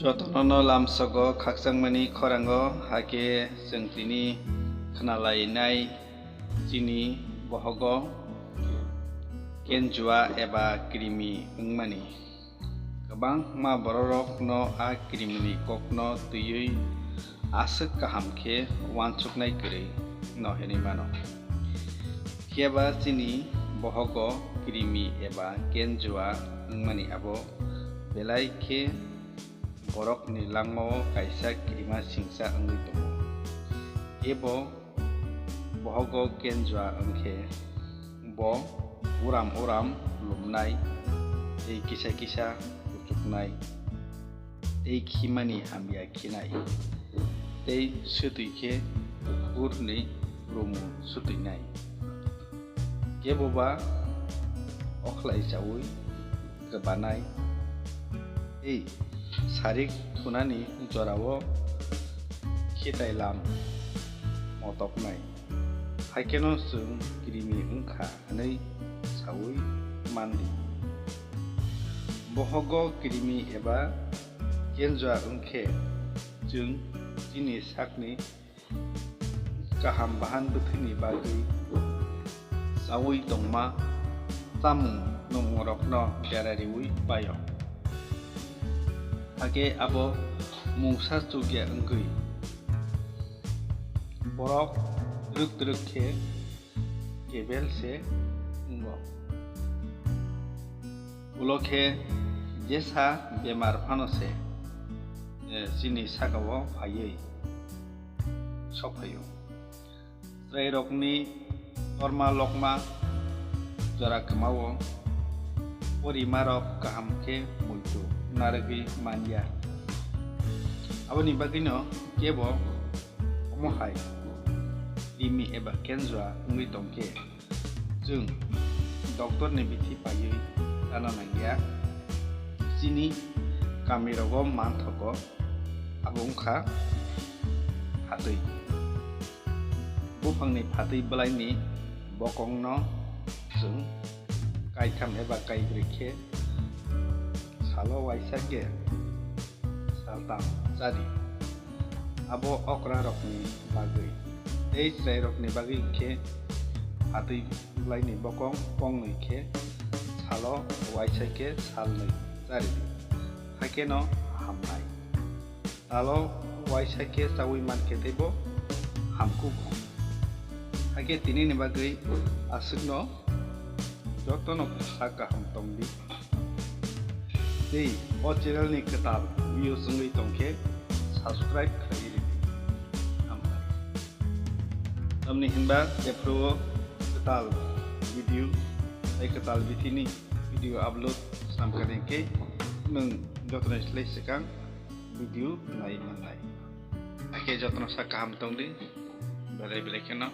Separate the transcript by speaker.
Speaker 1: Jotono lamsago khakchangmani khorango hake जों tini khonalainai chini bohogo kenjua eba krimi wngmani gobang ma borok no a krimini kokno tui asuk kaham khe wansuknai kwrwi no hinui mano. Keba chini bohogo krimi eba kenjua wngmani abo belai khe borok ni langmao kaisa krima singsa wngwi tongo. Ebo bohogo kenjua wngkhe bo uram lumnai tei kisa kisa kuchuknai tei khimani hamya khinai tei swtuikhe ufur ni rumu sutuinai. Keboba okhlaijawi gobanai tei sarik thunani jorao khitailam motoknai haikeno जों krimi wngkha hinui sawi mandi. Bohogo krimi eba kenjua wngkhe जों chini sakni kaham bahan bwthwngni bagwi sawi tongma chamung nungrokno berariwi paio. Hake abo mungsa chugya wngwi borok ruk khe kebel se wnggo. Ulokhe jesa bemar phano se chini sakao phaiwi sophaio. Trairokni torma lokma jora khmao porimarok kaham khe muitu naragwi manya. Aboni bagino kebo omohai krimi eba kenjua wngwi tongkhe जों doctor ni bithi paiwi jana nangya chini kamirogo manthogo abo wngkha phatui. Buphangni phatui bwlaini bokongno जों kaitham eba kaibrui khe salo waisa khe saltam chadi. Abo okra rokni bagwi tei chrai rokni bagwi khe phatui bwlaini bokong pongnui khe salo waisa khe salnui chari haikeno hamnai. Salo waisa khe chawi mankhe teibo hamkugo. Haike tini ni bagwi asukno jotono saka hamtongdi. Tei o channel ni kwtal views wngwi tongkhe subscribe khlaiwi ridi hambai. Tamni hinba jefro kwtal video tei kwtal bithini video upload slamkhanikhe nung jotono slai sikang video nai mannai. Haike jotono saka hamtongdi belai kheno